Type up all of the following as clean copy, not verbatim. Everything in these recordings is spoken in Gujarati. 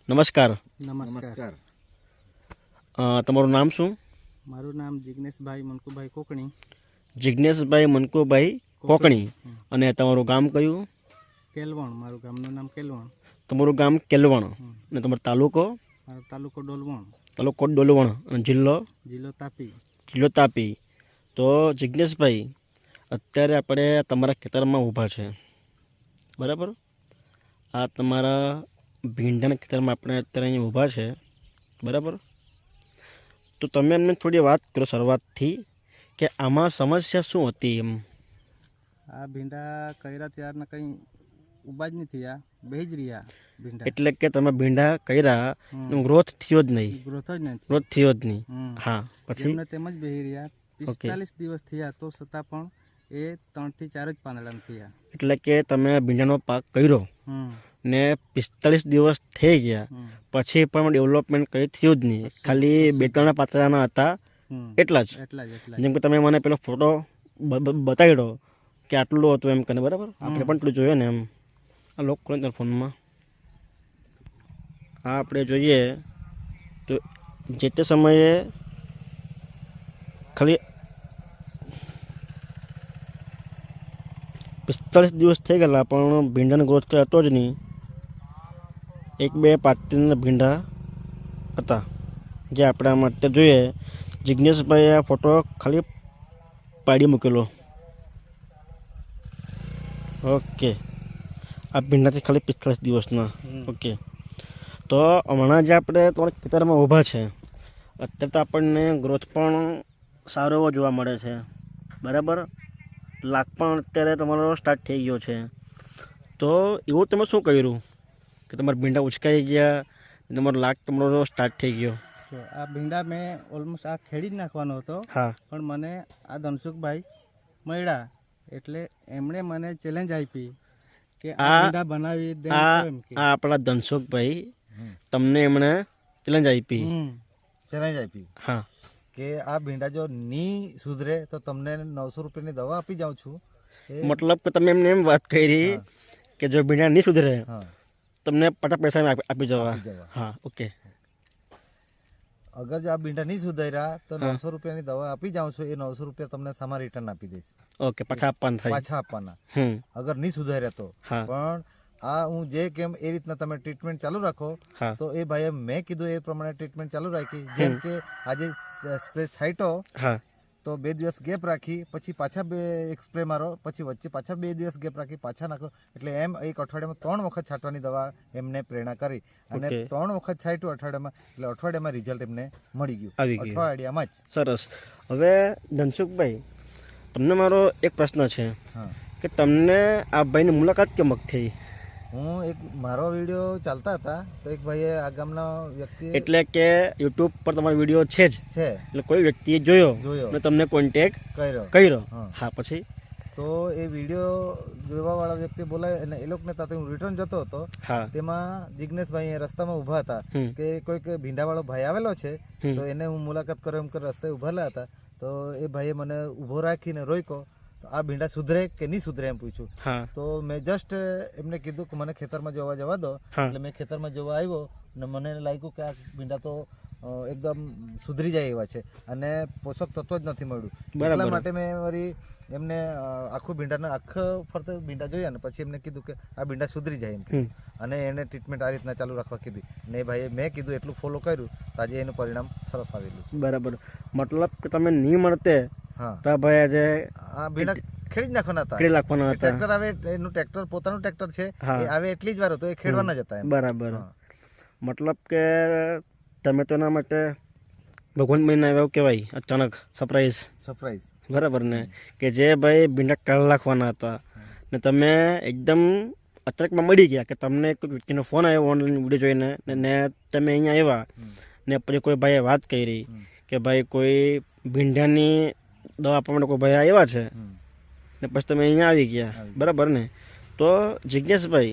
નમસ્કાર. નમસ્કાર. તમારું નામ શું? મારું નામ જિગ્નેશભાઈ મનકુભાઈ કોકણી. જિગ્નેશભાઈ મનકુભાઈ કોકણી. અને તમારું ગામ કયું? કેલવણ. મારું ગામનું નામ કેલવણ. તમારું ગામ કેલવણ. અને તમારો તાલુકો? મારો તાલુકો ડોલવણ. તાલુકો ડોલવણ. અને જિલ્લો? જિલ્લો તાપી. જિલ્લો તાપી. તો જિગ્નેશભાઈ, અત્યારે આપણે તમારા ખેતરમાં ઊભા છે, બરાબર? આ તમારા ભીંડાના ખેતરમાં આપણે અત્યારે અહીંયા ઊભા છે, બરાબર? તો તમે એમને થોડી વાત કરો શરૂઆતથી કે આમાં સમસ્યા શું હતી એમ. આ ભીંડા કર્યા ત્યારના કંઈ ઉભા જ નથી થયા, બે જ રહ્યા ભીંડા. એટલે કે તમે ભીંડા કર્યા, ગ્રોથ થયો જ નહીં? ગ્રોથ જ નથી. ગ્રોથ થયો જ નહીં. હા, પછી એમને તેમ જ બેહી રહ્યા. 45 દિવસ થયા તો છતાં પણ એ 3 થી 4 જ પાંદડા થયા. એટલે કે તમે ભીંડાનો પાક કર્યો ને 45 દિવસ થઈ ગયા પછી પણ ડેવલપમેન્ટ કંઈ થયું જ નહીં, ખાલી 2-3 પાતળાના હતા એટલા જ. જેમ કે તમે મને પેલો ફોટો બતાવ્યો કે આટલું હતું એમ કરીને, બરાબર? આપણે પણ પેલું જોઈએ ને એમ. આ લોક કરો ને ફોનમાં. આ આપણે જોઈએ તો જે તે સમયે ખાલી 45 દિવસ થઈ ગયેલા પણ ભીંડાનો ગ્રોથ કંઈ હતો જ નહીં. 1-2 પાતળીના ભીંડા હતા જે આપણે આમાં અત્યારે જોઈએ. જિગ્નેશભાઈ આ ફોટો ખાલી પાડી મૂકેલો. ઓકે, આ ભીંડાથી ખાલી 45 દિવસના. ઓકે, તો હમણાં જે આપણે તમારા ખેતરમાં ઊભા છે અત્યારે તો આપણને ગ્રોથ પણ સારો એવો જોવા મળે છે, બરાબર? લાગ પણ અત્યારે તમારો સ્ટાર્ટ થઈ ગયો છે. તો એવું તમે શું કર્યું કે તમારા ભીંડા ઉચકાઈ ગયા, તમારો લાગ તમારો સ્ટાર્ટ થઈ ગયો? આ ભીંડા મેં ઓલમોસ્ટ આ ખેડી જ નાખવાનો હતો. હા. પણ મને આ ધનસુખભાઈ મળ્યા એટલે એમણે મને ચેલેન્જ આપી કે આ ભીંડા બનાવી દે. આ આપણા ધનસુખભાઈ તમને એમણે ચેલેન્જ આપી? હા, કે આ ભીંડા જો ની સુધરે તો તમને 900 રૂપિયાની દવા આપી જાઉં છું. મતલબ કે તમે એમને એમ વાત કરી કે જો ભીંડા નહીં સુધરે તમને 50 પૈસા આપી જવા. હા, ઓકે. અગર જો આ ભીંડા નહીં સુધર્યા તો 900 રૂપિયાની દવા આપી જાઉં છું. એ 900 રૂપિયા તમને સામા રિટર્ન આપી દઈશ. ઓકે, પાછા આપવાના અગર નહીં સુધર્યા તો. પણ આ હું જે કેમ એ રીતના તમે ટ્રીટમેન્ટ ચાલુ રાખો. તો એ ભાઈએ મેં કીધું એ પ્રમાણે ટ્રીટમેન્ટ ચાલુ રાખી. જેમ કે આજે સ્પ્રે છાંટ્યો તો 2 દિવસ ગેપ રાખી, પછી પાછા એક સ્પ્રે મારો, પછી વચ્ચે પાછા 2 દિવસ ગેપ રાખી, પાછા નાખો. એટલે એમ એક અઠવાડિયામાં 3 વખત છાંટવાની દવા એમને પ્રેરણા કરી અને 3 વખત છાંટ્યું અઠવાડિયામાં. એટલે અઠવાડિયામાં રિઝલ્ટ એમને મળી ગયું, અઠવાડિયામાં જ. સરસ. હવે ધનસુખભાઈ, તમને મારો એક પ્રશ્ન છે કે તમને આ ભાઈની મુલાકાત કેમ થઈ? હું મારો વિડીયો ચાલતા હતા તો એક ભાઈએ આ ગામના વ્યક્તિ, એટલે કે યુટ્યુબ પર તમારો વિડીયો છે જ, એટલે કોઈ વ્યક્તિએ જોયો અને તમને કોન્ટેક્ટ કર્યો. હા, પછી તો એ વિડીયો જોવા વાળા વ્યક્તિ બોલાય અને એ લોકોને સાથે હું રિટર્ન જતો હતો. તેમાં જિગ્નેશભાઈ રસ્તામાં ઊભા હતા કે કોઈક ભીંડાવાળો ભાઈ આવેલો છે તો એને હું મુલાકાત કરો એમ કરી રસ્તે ઊભેલા હતા. તો એ ભાઈએ મને ઊભો રાખીને રોક્યો. તો આ ભીંડા સુધરે કે નહીં સુધરે એમ પૂછ્યું. તો મેં જસ્ટ એમને કીધું કે મને ખેતરમાં જોવા જવા દો. એટલે મેં ખેતરમાં જોવા આવ્યો અને મને લાગ્યું કે આ ભીંડા તો એકદમ સુધરી જાય એવા છે અને પોષક તત્વ જ નથી મળ્યું. એટલા માટે મેં વળી એમને આખું ફરતે ભીંડા જોયા ને પછી એમને કીધું કે આ ભીંડા સુધરી જાય એમ. અને એને ટ્રીટમેન્ટ આ રીતના ચાલુ રાખવા કીધી ને ભાઈ મેં કીધું એટલું ફોલો કર્યું તો આજે એનું પરિણામ સરસ આવેલું છે. બરાબર. મતલબ કે તમે નહીં મળતે તો ભાઈ આજે આ ભીંડા ખેડી નાખવાના હતા. ટ્રેક્ટર આવે, એનું ટ્રેક્ટર પોતાનું ટ્રેક્ટર છે, એ આવે એટલી જ વાર હતો, એ ખેડવાના જ હતા. બરાબર. મતલબ કે તમે તો એના માટે ભગવાન મહિના એવું કહેવાય, અચાનક સરપ્રાઈઝ, બરાબર ને? કે જે ભાઈ ભીંડા કાઢી નાખવાના હતા ને તમે એકદમ અચાનકમાં મળી ગયા કે તમને એક વ્યક્તિનો ફોન આવ્યો ઓનલાઈન વિડીયો જોઈને ને તમે અહીંયા આવ્યા ને પછી કોઈ ભાઈએ વાત કરી કે ભાઈ કોઈ ભીંડાની દવા આપવા માટે કોઈ ભાઈ આવ્યા છે ને પછી તમે અહીંયા આવી ગયા, બરાબર ને? તો જિજ્ઞેશભાઈ,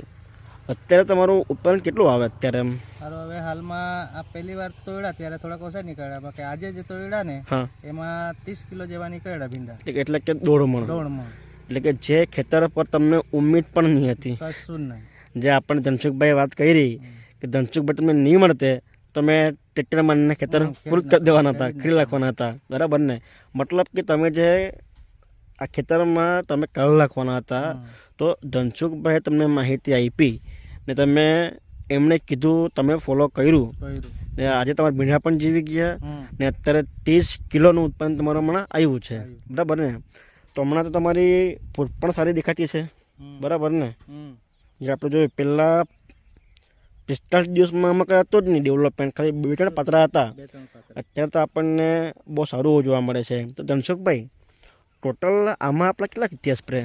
અત્યારે તમારું ઉત્પાદન કેટલું આવે અત્યારે એમ? સારું, હવે હાલમાં આ પહેલી વાર તોડ્યા ત્યારે થોડાક ઓછા નીકળ્યા, બાકી આજે જે તોડ્યા ને એમાં 30 કિલો જેવા નીકળ્યા ભીંડા. એટલે કે 1.5 મણ. એટલે કે જે ખેતર પર તમને ઉમ્મીદ પણ નહીં હતી, કશું નહીં. જે આપણે ધનસુખભાઈ વાત કરી કે ધનસુખભાઈ તમને નહીં મળતે તમે ટ્રેક્ટરમાં ને ખેતર પૂરું કરી દેવાના હતા, ખરી નાખવાના હતા, બરાબર ને? મતલબ કે તમે જે આ ખેતરમાં તમે કાઢી નાખવાના હતા, તો ધનસુખભાઈએ તમને માહિતી આપી ને તમે એમણે કીધું, તમે ફોલો કર્યું ને આજે તમારા ભીંડા પણ જીવી ગયા ને અત્યારે 30 કિલોનું ઉત્પાદન તમારું હમણાં આવ્યું છે, બરાબર ને? તો હમણાં તો તમારી ફૂટ પણ સારી દેખાતી છે, બરાબર ને? જે આપણે જોયું પહેલાં 45 દિવસમાં આમાં કંઈ હતું જ નહીં ડેવલપમેન્ટ, ખાલી 2-3 પાત્રા હતા. અત્યારે તો આપણને બહુ સારું જોવા મળે છે. તો ધનસુખભાઈ ટોટલ આમાં આપણા કેટલા થયા સ્પ્રે?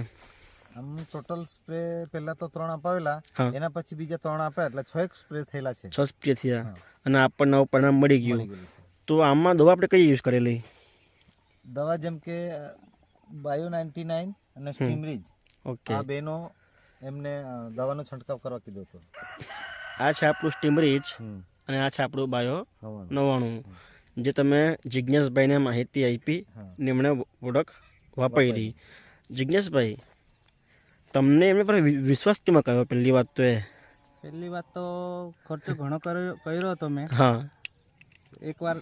આમ ટોટલ સ્પ્રે પહેલા તો 3 અપાવેલા, એના પછી બીજા 3 આપ્યા, એટલે 6 સ્પ્રે થયેલા છે. 6 સ્પ્રે થયા અને આપણને નવું પરિણામ મળી ગયું. તો આમાં દવા આપણે કઈ યુઝ કરેલી? દવા જેમ કે બાયો 99 અને સ્ટીમરીજ, ઓકે, આ બેનો એમને દવાનો છંટકાવ કરવા કીધો હતો. આ છે આપણું સ્ટીમરીજ અને આ છે આપણું બાયો 99, જે તમે જિજ્ઞેશભાઈને માહિતી આપી ને એમણે પ્રોડક્ટ વાપરી. જિજ્ઞેશભાઈ, તમને એમને પર વિશ્વાસ કેમાં કર્યો? પહેલી વાત તો ખર્ચો ઘણો કર્યો હતો મેં. હા, એકવાર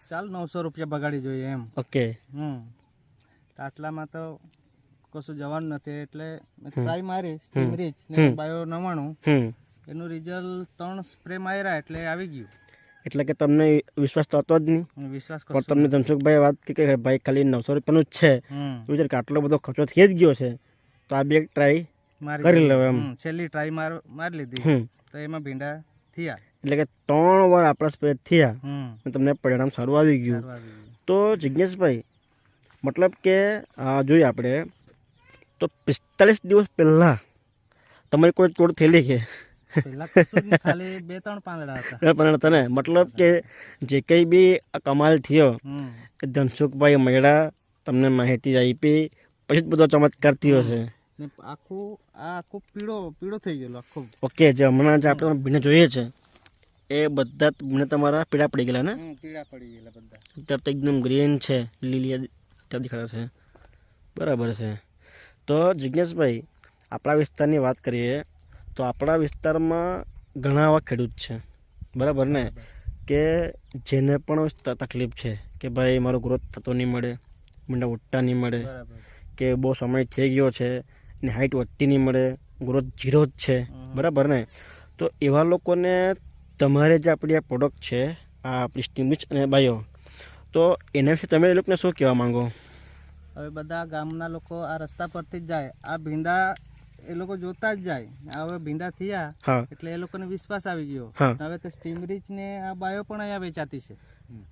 ચાલ 900 રૂપિયા બગાડી જોઈએ એમ. ઓકે, આટલામાં તો કશું જવાનું નથી, એટલે ટ્રાય મારી સ્ટીમરીચ ને બાયો 99, એનું રિઝલ્ટ 3 સ્પ્રે માર્યા એટલે આવી ગયું. એટલે કે તમને વિશ્વાસ તો હતો જ નહીં. વિશ્વાસ પણ તમને ધનસુખભાઈ વાત કે ભાઈ ખાલી 900 રૂપિયાનું જ છે, વિચાર કે આટલો બધો ખર્ચો થઈ જ ગયો છે, તો આ બી એક ટ્રાય કરી લો એમ. છેલ્લી ટ્રાય મારી લીધી તો એમાં ભીંડા થયા. એટલે કે 3 વાર આપણા સ્પ્રે થયા તમને પરિણામ સારું આવી ગયું. તો જિજ્ઞેશભાઈ, મતલબ કે જોઈએ આપણે તો 45 દિવસ પહેલાં તમારી કોઈ તોડ થયેલી કે? ખાલી 2-3 પાંદડા હતા ને. મતલબ કે જે કંઈ બી કમાલ થયો એ ધનસુખભાઈ મળ્યા, તમને માહિતી આપી, પછી જ બધો ચમત્કાર થયો છે. આખું પીળો થઈ ગયેલો આખો. ઓકે, જે હમણાં જે આપણે ભીંડા જોઈએ છે એ બધા ભીંડા તમારા પીળા પડી ગયેલા ને? પીળા પડી ગયેલા બધા. અત્યારે તો એકદમ ગ્રીન છે, લીલી અત્યારે દેખાતા છે, બરાબર છે. તો જિજ્ઞેશભાઈ, આપણા વિસ્તારની વાત કરીએ તો આપણા વિસ્તારમાં ઘણા એવા ખેડૂત છે, બરાબર ને, કે જેને પણ તકલીફ છે કે ભાઈ મારો ગ્રોથ થતો નહીં મળે, ભીંડા ઉઠતા નહીં મળે, કે બહુ સમય થઈ ગયો છે ને હાઇટ વધતી નહીં મળે, ગ્રોથ 0 જ છે, બરાબર ને? તો એવા લોકોને તમારે જે આપણી આ પ્રોડક્ટ છે, આ આપણી સ્ટીમરીચ અને બાયો, તો એના વિશે તમે એ લોકોને શું કહેવા માંગો? હવે બધા ગામના લોકો આ રસ્તા પરથી જ જાય, આ ભીંડા એ લોકો જોતા જ જાય. હવે ભીંડા થયા એટલે એ લોકોને વિશ્વાસ આવી ગયો. હવે તો સ્ટીમરીચ ને આ બાયો પણ અહીંયા વેચાતી છે.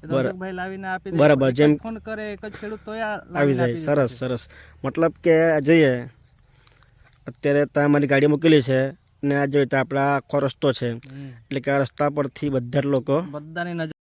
ધનસુખભાઈ લાવીને આપી દે, બરાબર, જેમ ફોન કરે એક જ ખેડૂત તો આવી જાય. સરસ સરસ. મતલબ કે જોઈએ અત્યારે ત્યાં મારી ગાડી મૂકેલી છે ને આ જોઈએ તો આપણા આખો રસ્તો છે, એટલે કે આ રસ્તા પરથી બધા જ લોકો બધાની નજર